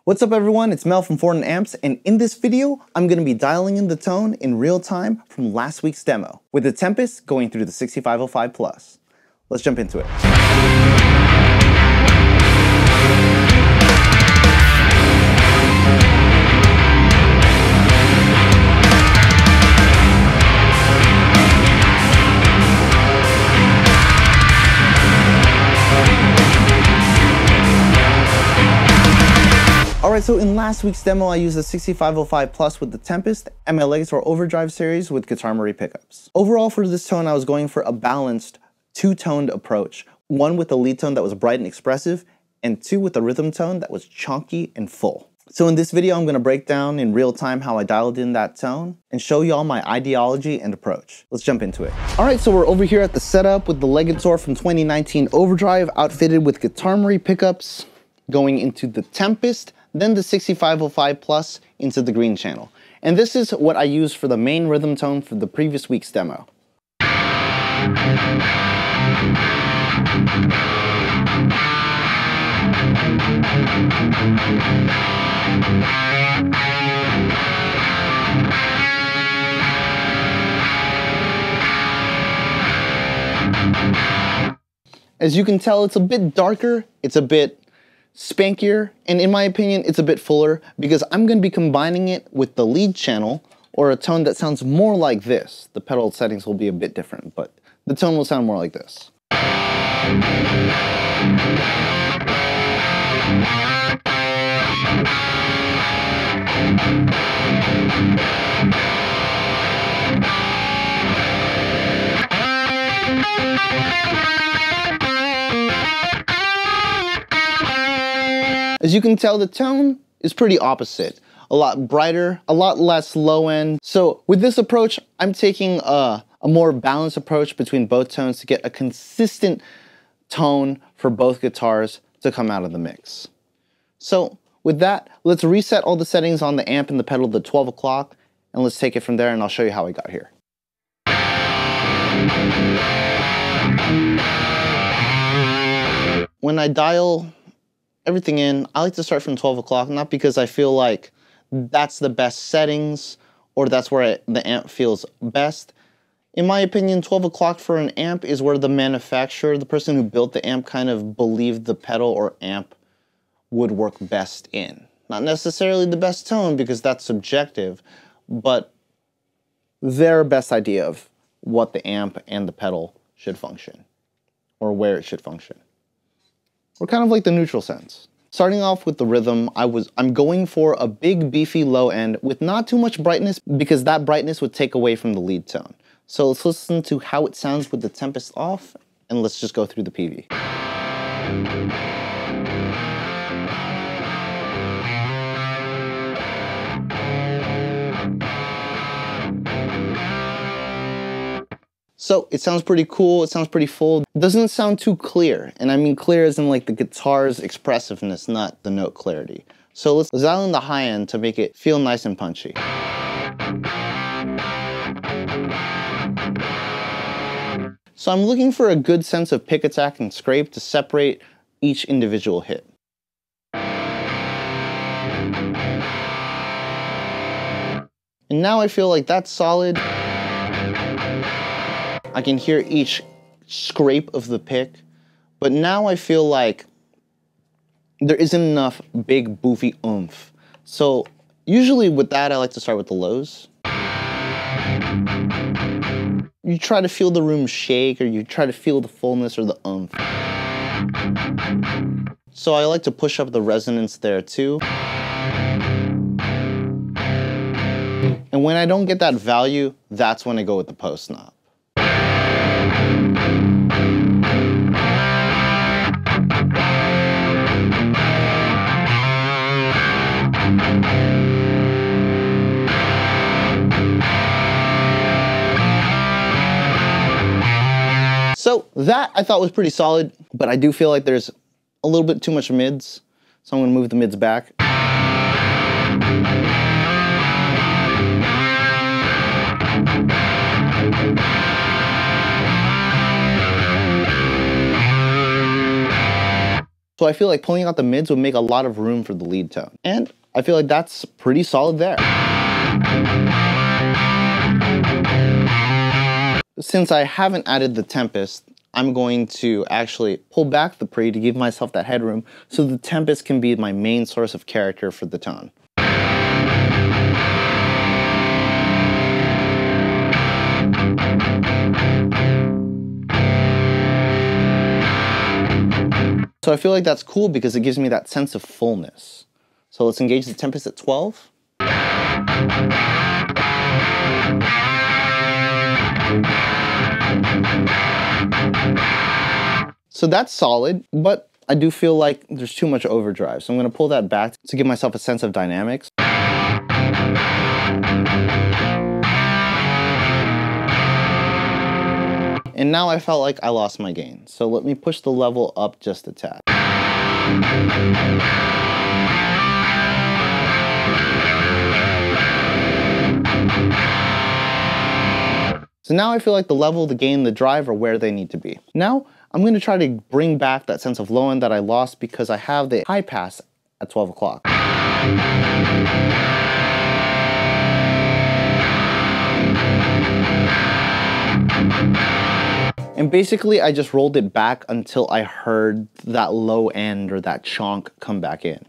What's up everyone, it's Mel from Fortin Amps, and in this video, I'm going to be dialing in the tone in real time from last week's demo, with the Tempest going through the 6505 Plus. Let's jump into it. Alright, so in last week's demo, I used the 6505 Plus with the Tempest and my Legator Overdrive series with Guitar Marie pickups. Overall for this tone, I was going for a balanced, two-toned approach. One with a lead tone that was bright and expressive, and two with a rhythm tone that was chunky and full. So in this video, I'm going to break down in real time how I dialed in that tone and show y'all my ideology and approach. Let's jump into it. Alright, so we're over here at the setup with the Legator from 2019 Overdrive outfitted with Guitar Marie pickups, going into the Tempest, then the 6505 Plus into the green channel. And this is what I used for the main rhythm tone for the previous week's demo. As you can tell, it's a bit darker, it's a bit spankier, and in my opinion, it's a bit fuller because I'm going to be combining it with the lead channel, or a tone that sounds more like this. The pedal settings will be a bit different, but the tone will sound more like this. As you can tell, the tone is pretty opposite. A lot brighter, a lot less low end. So with this approach, I'm taking a more balanced approach between both tones to get a consistent tone for both guitars to come out of the mix. So with that, let's reset all the settings on the amp and the pedal to 12 o'clock, and let's take it from there and I'll show you how I got here. When I dial everything in, I like to start from 12 o'clock, not because I feel like that's the best settings or that's where the amp feels best. In my opinion, 12 o'clock for an amp is where the manufacturer, the person who built the amp, kind of believed the pedal or amp would work best in. Not necessarily the best tone because that's subjective, but their best idea of what the amp and the pedal should function or where it should function. Or kind of like the neutral sense. Starting off with the rhythm, I'm going for a big beefy low end with not too much brightness because that brightness would take away from the lead tone. So let's listen to how it sounds with the Tempest off, and let's just go through the PV. So it sounds pretty cool, it sounds pretty full. It doesn't sound too clear, and I mean clear as in like the guitar's expressiveness, not the note clarity. So let's dial in the high end to make it feel nice and punchy. So I'm looking for a good sense of pick, attack, and scrape to separate each individual hit. And now I feel like that's solid. I can hear each scrape of the pick, but now I feel like there isn't enough big boofy oomph. So usually with that, I like to start with the lows. You try to feel the room shake, or you try to feel the fullness or the oomph. So I like to push up the resonance there too. And when I don't get that value, that's when I go with the post knob. So that I thought was pretty solid, but I do feel like there's a little bit too much mids, so I'm going to move the mids back. So I feel like pulling out the mids would make a lot of room for the lead tone. And I feel like that's pretty solid there. Since I haven't added the Tempest, I'm going to actually pull back the pre to give myself that headroom so the Tempest can be my main source of character for the tone. So I feel like that's cool because it gives me that sense of fullness. So let's engage the Tempest at 12. So that's solid, but I do feel like there's too much overdrive. So I'm going to pull that back to give myself a sense of dynamics. And now I felt like I lost my gain. So let me push the level up just a tad. So now I feel like the level, the gain, the drive are where they need to be. Now I'm going to try to bring back that sense of low end that I lost because I have the high pass at 12 o'clock. And basically I just rolled it back until I heard that low end or that chonk come back in.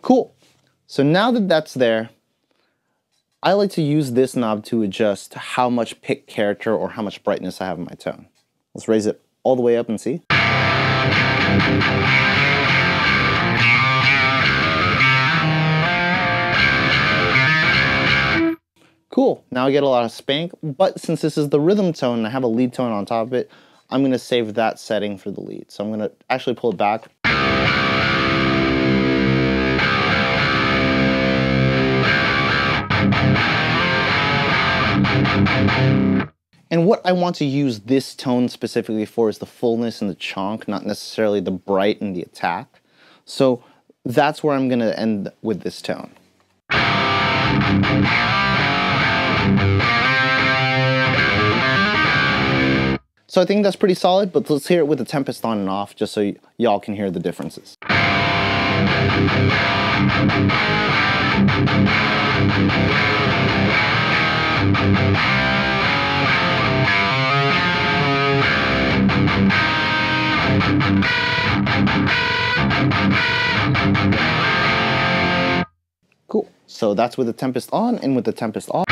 Cool. So now that that's there, I like to use this knob to adjust how much pick character or how much brightness I have in my tone. Let's raise it all the way up and see. Cool, now I get a lot of spank, but since this is the rhythm tone and I have a lead tone on top of it, I'm going to save that setting for the lead. So I'm going to actually pull it back. And what I want to use this tone specifically for is the fullness and the chonk, not necessarily the bright and the attack. So that's where I'm going to end with this tone. So I think that's pretty solid, but let's hear it with the Tempest on and off just so y'all can hear the differences. Cool. So that's with the Tempest on and with the Tempest off.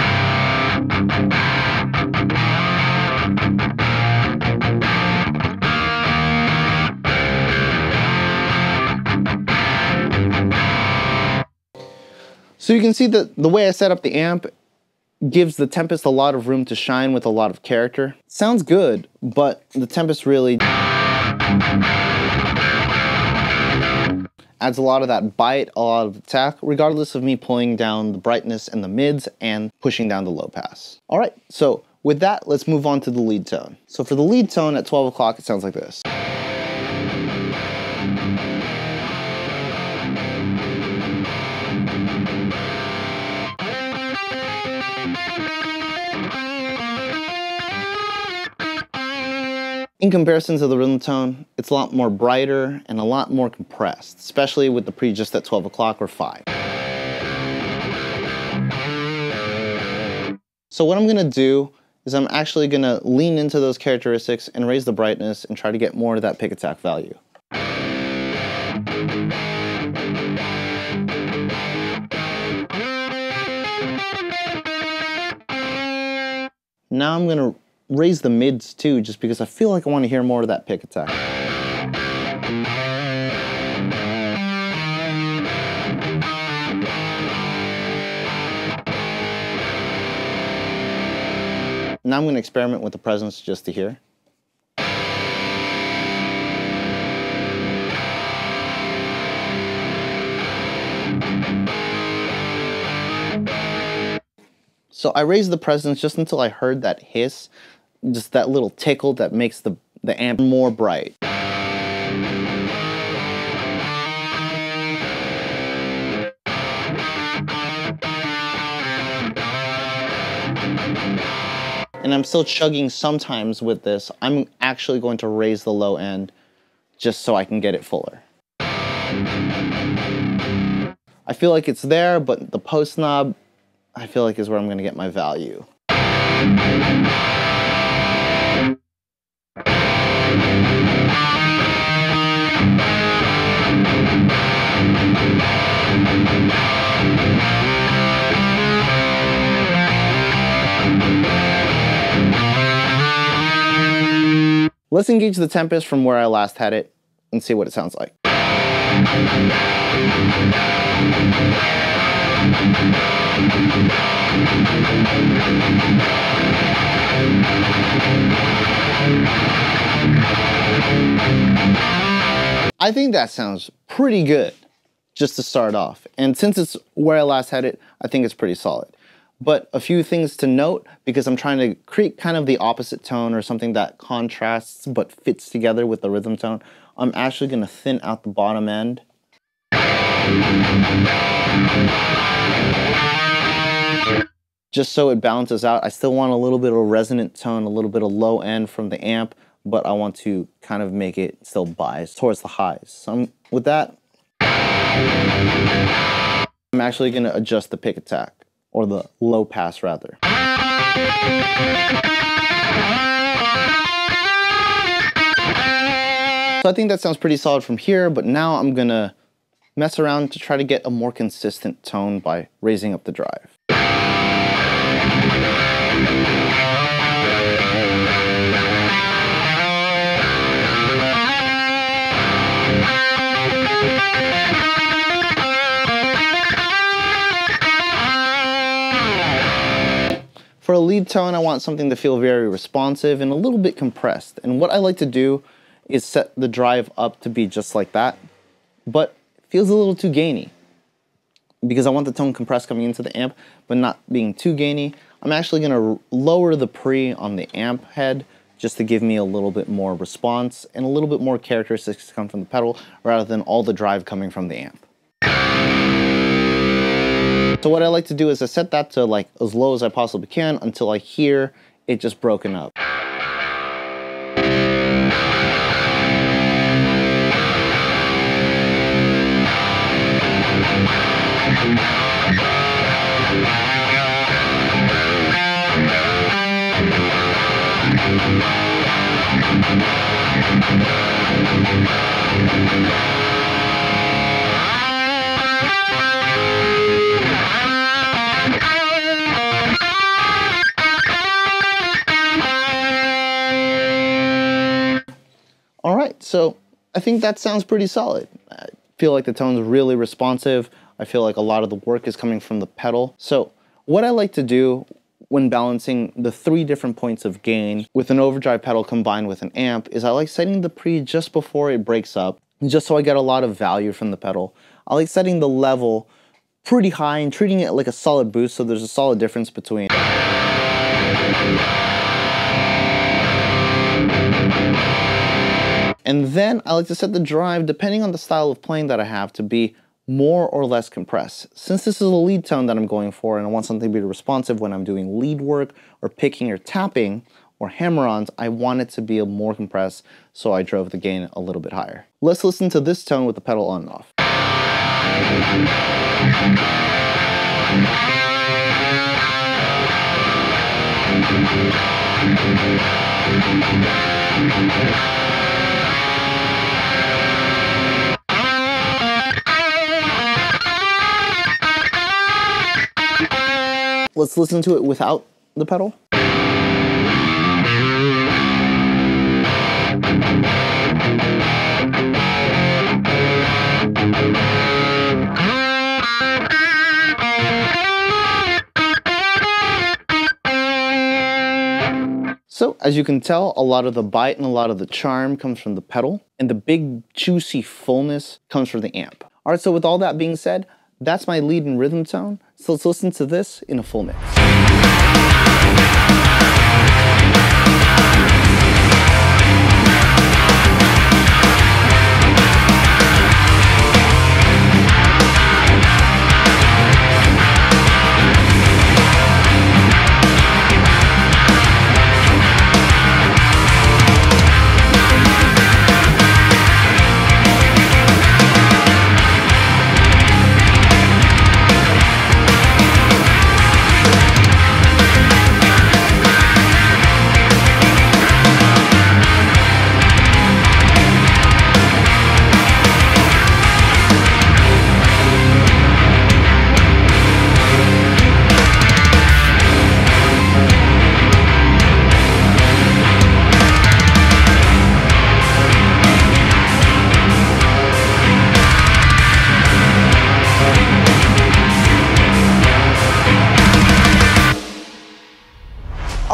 So you can see that the way I set up the amp gives the Tempest a lot of room to shine with a lot of character. Sounds good, but the Tempest really adds a lot of that bite, a lot of attack, regardless of me pulling down the brightness and the mids and pushing down the low pass. All right, so with that, let's move on to the lead tone. So for the lead tone at 12 o'clock, it sounds like this. In comparison to the rhythm tone, it's a lot more brighter and a lot more compressed, especially with the pre just at 12 o'clock or 5. So what I'm going to do is I'm actually going to lean into those characteristics and raise the brightness and try to get more of that pick attack value. Now I'm going to raise the mids too, just because I feel like I want to hear more of that pick attack. Now I'm going to experiment with the presence just to hear. So I raised the presence just until I heard that hiss, just that little tickle that makes the the amp more bright. And I'm still chugging sometimes with this. I'm actually going to raise the low end just so I can get it fuller. I feel like it's there, but the post knob, I feel like is where I'm going to get my value. Let's engage the Tempest from where I last had it and see what it sounds like. I think that sounds pretty good just to start off. And since it's where I last had it, I think it's pretty solid. But a few things to note, because I'm trying to create kind of the opposite tone or something that contrasts but fits together with the rhythm tone, I'm actually going to thin out the bottom end. Just so it balances out. I still want a little bit of resonant tone, a little bit of low end from the amp, but I want to kind of make it still biased towards the highs. So with that, I'm actually going to adjust the pick attack, or the low pass rather. So I think that sounds pretty solid from here, but now I'm gonna mess around to try to get a more consistent tone by raising up the drive. For a lead tone, I want something to feel very responsive and a little bit compressed. And what I like to do is set the drive up to be just like that, but it feels a little too gainy. Because I want the tone compressed coming into the amp, but not being too gainy, I'm actually gonna lower the pre on the amp head just to give me a little bit more response and a little bit more characteristics to come from the pedal rather than all the drive coming from the amp. So what I like to do is I set that to like as low as I possibly can until I hear it just broken up. All right, so I think that sounds pretty solid. I feel like the tone's really responsive. I feel like a lot of the work is coming from the pedal. So what I like to do when balancing the 3 different points of gain with an overdrive pedal combined with an amp is I like setting the pre just before it breaks up, just so I get a lot of value from the pedal. I like setting the level pretty high and treating it like a solid boost, so there's a solid difference between. And then I like to set the drive, depending on the style of playing that I have, to be more or less compressed. Since this is a lead tone that I'm going for and I want something to be responsive when I'm doing lead work or picking or tapping or hammer-ons, I want it to be more compressed, so I drove the gain a little bit higher. Let's listen to this tone with the pedal on and off. Let's listen to it without the pedal. So, as you can tell, a lot of the bite and a lot of the charm comes from the pedal, and the big juicy fullness comes from the amp. All right, so with all that being said, that's my lead and rhythm tone. So let's listen to this in a full mix.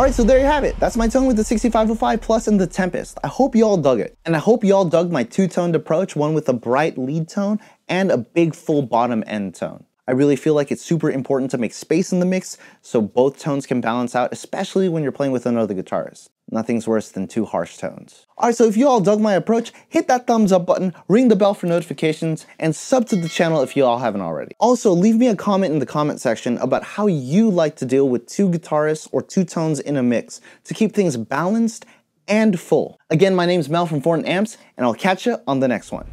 Alright, so there you have it. That's my tone with the 6505 Plus and the Tempest. I hope you all dug it. And I hope you all dug my two-toned approach, one with a bright lead tone and a big full bottom end tone. I really feel like it's super important to make space in the mix so both tones can balance out, especially when you're playing with another guitarist. Nothing's worse than two harsh tones. Alright, so if you all dug my approach, hit that thumbs up button, ring the bell for notifications, and sub to the channel if you all haven't already. Also, leave me a comment in the comment section about how you like to deal with two guitarists or two tones in a mix to keep things balanced and full. Again, my name's Mel from Fortin Amps, and I'll catch you on the next one.